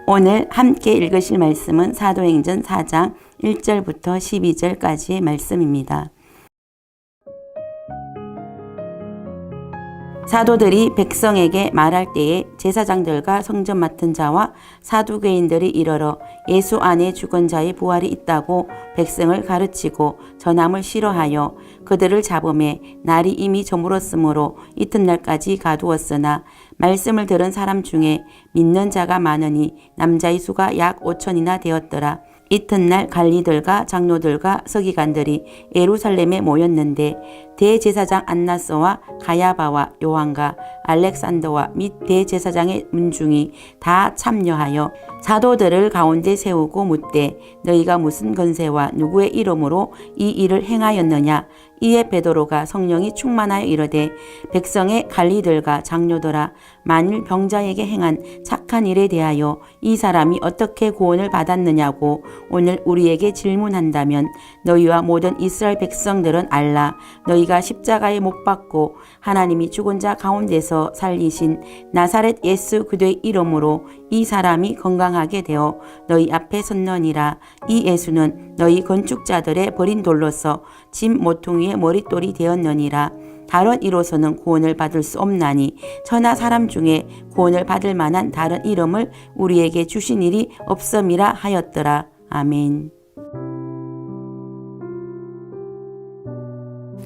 오늘 함께 읽으실 말씀은 사도행전 4장 1절부터 12절까지의 말씀입니다. 사도들이 백성에게 말할 때에 제사장들과 성전 맡은 자와 사두개인들이 이르러 예수 안에 죽은 자의 부활이 있다고 백성을 가르치고 전함을 싫어하여 그들을 잡음에 날이 이미 저물었으므로 이튿날까지 가두었으나 말씀을 들은 사람 중에 믿는 자가 많으니 남자의 수가 약 5천이나 되었더라. 이튿날 관리들과 장로들과 서기관들이 예루살렘에 모였는데 대제사장 안나스와 가야바와 요한과 알렉산더와 및 대제사장의 문중이 다 참여하여 사도들을 가운데 세우고 묻되 너희가 무슨 권세와 누구의 이름으로 이 일을 행하였느냐. 이에 베드로가 성령이 충만하여 이르되 백성의 관리들과 장로들아 만일 병자에게 행한 착한 일에 대하여 이 사람이 어떻게 구원을 받았느냐고 오늘 우리에게 질문한다면 너희와 모든 이스라엘 백성들은 알라. 너희가 십자가에 못 박고 하나님이 죽은 자 가운데서 살리신 나사렛 예수 그리스도의 이름으로 이 사람이 건강하게 되어 너희 앞에 섰느니라. 이 예수는 너희 건축자들의 버린 돌로서 집 모퉁이의 머릿돌이 되었느니라. 다른 이로서는 구원을 받을 수 없나니 천하 사람 중에 구원을 받을 만한 다른 이름을 우리에게 주신 일이 없음이라 하였더라. 아멘.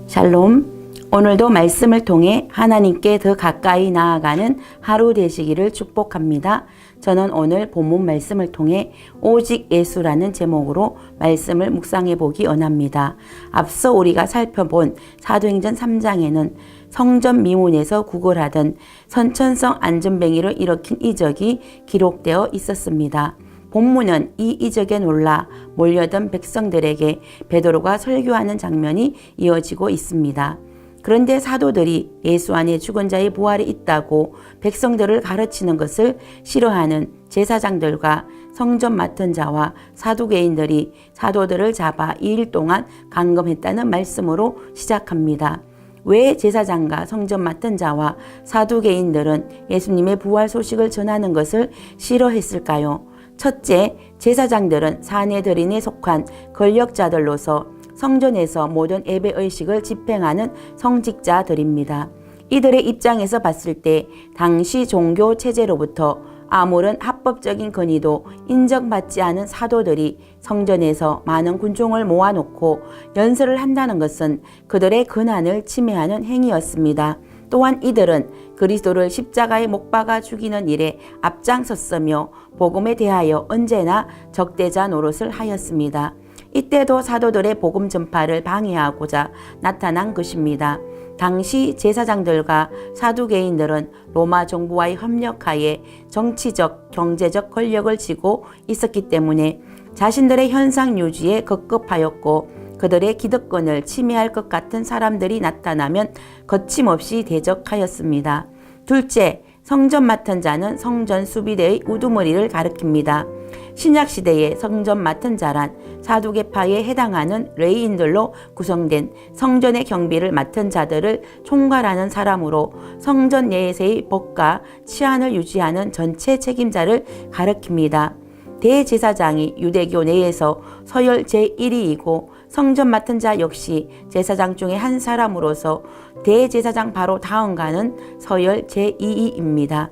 샬롬. 오늘도 말씀을 통해 하나님께 더 가까이 나아가는 하루 되시기를 축복합니다. 저는 오늘 본문 말씀을 통해 오직 예수라는 제목으로 말씀을 묵상해 보기 원합니다. 앞서 우리가 살펴본 사도행전 3장에는 성전 미문에서 구걸하던 선천성 안전뱅이를 일으킨 이적이 기록되어 있었습니다. 본문은 이 이적에 놀라 몰려든 백성들에게 베드로가 설교하는 장면이 이어지고 있습니다. 그런데 사도들이 예수 안에 죽은 자의 부활이 있다고 백성들을 가르치는 것을 싫어하는 제사장들과 성전 맡은 자와 사두개인들이 사도들을 잡아 2일 동안 감금했다는 말씀으로 시작합니다. 왜 제사장과 성전 맡은 자와 사두개인들은 예수님의 부활 소식을 전하는 것을 싫어했을까요? 첫째, 제사장들은 사내들인에 속한 권력자들로서 성전에서 모든 예배의식을 집행하는 성직자들입니다. 이들의 입장에서 봤을 때 당시 종교 체제로부터 아무런 합법적인 권위도 인정받지 않은 사도들이 성전에서 많은 군중을 모아놓고 연설을 한다는 것은 그들의 권한을 침해하는 행위였습니다. 또한 이들은 그리스도를 십자가에 못 박아 죽이는 일에 앞장섰으며 복음에 대하여 언제나 적대자 노릇을 하였습니다. 이때도 사도들의 복음 전파를 방해하고자 나타난 것입니다. 당시 제사장들과 사두개인들은 로마 정부와의 협력하에 정치적, 경제적 권력을 쥐고 있었기 때문에 자신들의 현상 유지에 급급하였고 그들의 기득권을 침해할 것 같은 사람들이 나타나면 거침없이 대적하였습니다. 둘째, 성전 맡은 자는 성전 수비대의 우두머리를 가리킵니다. 신약시대의 성전 맡은 자란 사두개파에 해당하는 레위인들로 구성된 성전의 경비를 맡은 자들을 총괄하는 사람으로 성전 내에서의 법과 치안을 유지하는 전체 책임자를 가리킵니다. 대제사장이 유대교 내에서 서열 제1위이고 성전 맡은 자 역시 제사장 중에 한 사람으로서 대제사장 바로 다음가는 서열 제2위입니다.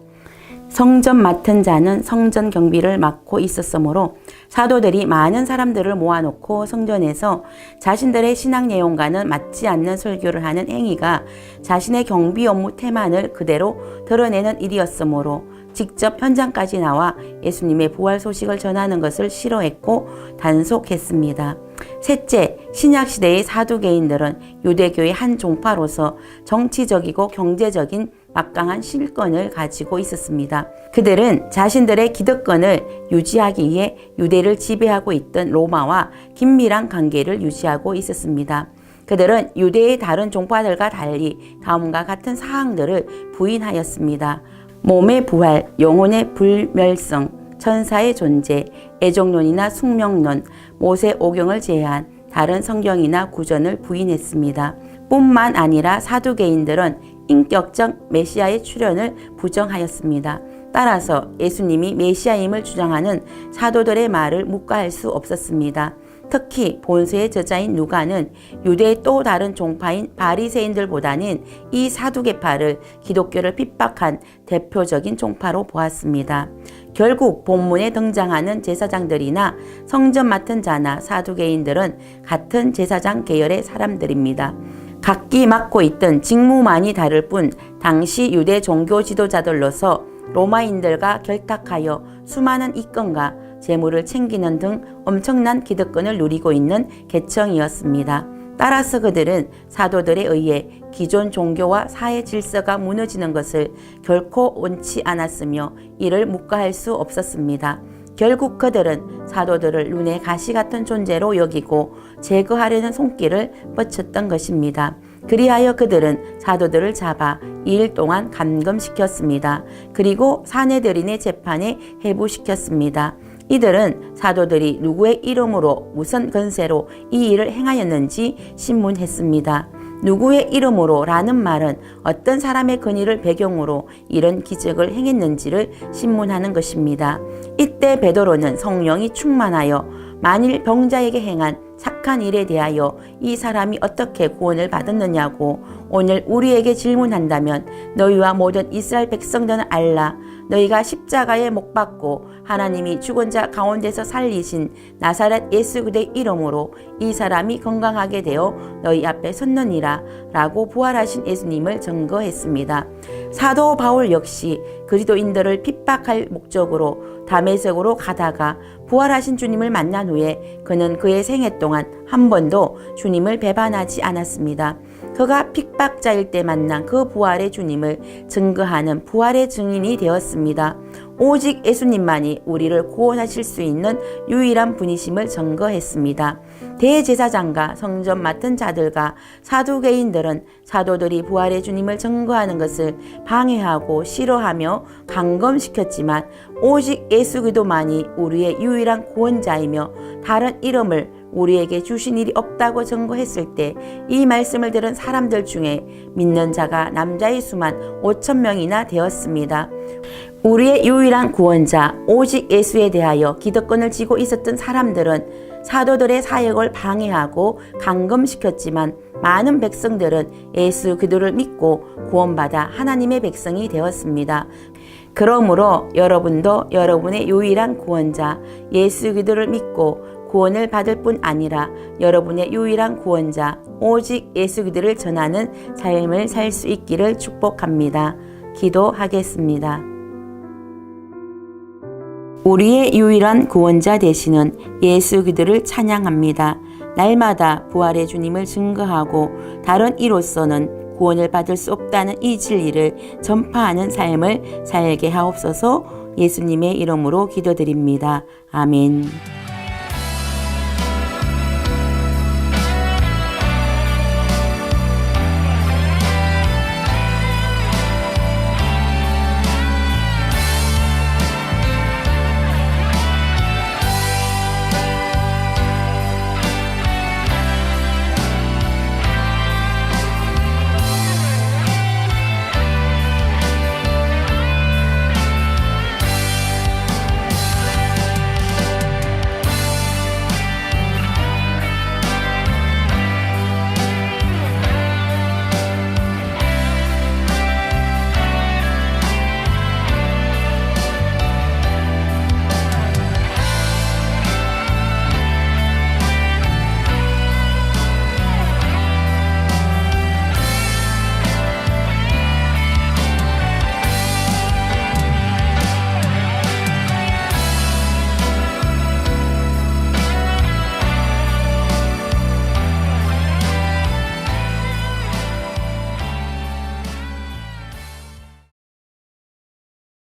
성전 맡은 자는 성전 경비를 맡고 있었으므로 사도들이 많은 사람들을 모아놓고 성전에서 자신들의 신앙 내용과는 맞지 않는 설교를 하는 행위가 자신의 경비 업무 태만을 그대로 드러내는 일이었으므로 직접 현장까지 나와 예수님의 부활 소식을 전하는 것을 싫어했고 단속했습니다. 셋째, 신약시대의 사두개인들은 유대교의 한 종파로서 정치적이고 경제적인 막강한 실권을 가지고 있었습니다. 그들은 자신들의 기득권을 유지하기 위해 유대를 지배하고 있던 로마와 긴밀한 관계를 유지하고 있었습니다. 그들은 유대의 다른 종파들과 달리 다음과 같은 사항들을 부인하였습니다. 몸의 부활, 영혼의 불멸성, 천사의 존재, 애정론이나 숙명론, 모세 오경을 제외한 다른 성경이나 구전을 부인했습니다. 뿐만 아니라 사두개인들은 인격적 메시아의 출현을 부정하였습니다. 따라서 예수님이 메시아임을 주장하는 사도들의 말을 묵과할 수 없었습니다. 특히 본서의 저자인 누가는 유대의 또 다른 종파인 바리새인들보다는 이 사두개파를 기독교를 핍박한 대표적인 종파로 보았습니다. 결국 본문에 등장하는 제사장들이나 성전 맡은 자나 사두개인들은 같은 제사장 계열의 사람들입니다. 각기 맡고 있던 직무만이 다를 뿐 당시 유대 종교 지도자들로서 로마인들과 결탁하여 수많은 이권과 재물을 챙기는 등 엄청난 기득권을 누리고 있는 계층이었습니다. 따라서 그들은 사도들에 의해 기존 종교와 사회 질서가 무너지는 것을 결코 원치 않았으며 이를 묵과할 수 없었습니다. 결국 그들은 사도들을 눈에 가시 같은 존재로 여기고 제거하려는 손길을 뻗쳤던 것입니다. 그리하여 그들은 사도들을 잡아 2일 동안 감금시켰습니다. 그리고 사내들인의 재판에 해부시켰습니다. 이들은 사도들이 누구의 이름으로 무슨 권세로 이 일을 행하였는지 신문했습니다. 누구의 이름으로 라는 말은 어떤 사람의 권위를 배경으로 이런 기적을 행했는지를 신문하는 것입니다. 이때 베드로는 성령이 충만하여 만일 병자에게 행한 착한 일에 대하여 이 사람이 어떻게 구원을 받았느냐고 오늘 우리에게 질문한다면 너희와 모든 이스라엘 백성들은 알라. 너희가 십자가에 못 박고 하나님이 죽은 자 가운데서 살리신 나사렛 예수 그리스도의 이름으로 이 사람이 건강하게 되어 너희 앞에 섰느니라 라고 부활하신 예수님을 증거했습니다. 사도 바울 역시 그리스도인들을 핍박할 목적으로 다메섹으로 가다가 부활하신 주님을 만난 후에 그는 그의 생애 동안 한 번도 주님을 배반하지 않았습니다. 그가 핍박자일 때 만난 그 부활의 주님을 증거하는 부활의 증인이 되었습니다. 오직 예수님만이 우리를 구원하실 수 있는 유일한 분이심을 증거했습니다. 대제사장과 성전 맡은 자들과 사두개인들은 사도들이 부활의 주님을 증거하는 것을 방해하고 싫어하며 감금시켰지만 오직 예수 그리스도만이 우리의 유일한 구원자이며 다른 이름을 우리에게 주신 일이 없다고 증거했을 때 이 말씀을 들은 사람들 중에 믿는 자가 남자의 수만 5,000명이나 되었습니다. 우리의 유일한 구원자 오직 예수에 대하여 기득권을 쥐고 있었던 사람들은 사도들의 사역을 방해하고 감금시켰지만 많은 백성들은 예수 그리스도를 믿고 구원받아 하나님의 백성이 되었습니다. 그러므로 여러분도 여러분의 유일한 구원자 예수 그리스도를 믿고 구원을 받을 뿐 아니라 여러분의 유일한 구원자 오직 예수 그리스도를 전하는 삶을 살 수 있기를 축복합니다. 기도하겠습니다. 우리의 유일한 구원자 되시는 예수 그리스도를 찬양합니다. 날마다 부활의 주님을 증거하고 다른 이로서는 구원을 받을 수 없다는 이 진리를 전파하는 삶을 살게 하옵소서. 예수님의 이름으로 기도드립니다. 아멘.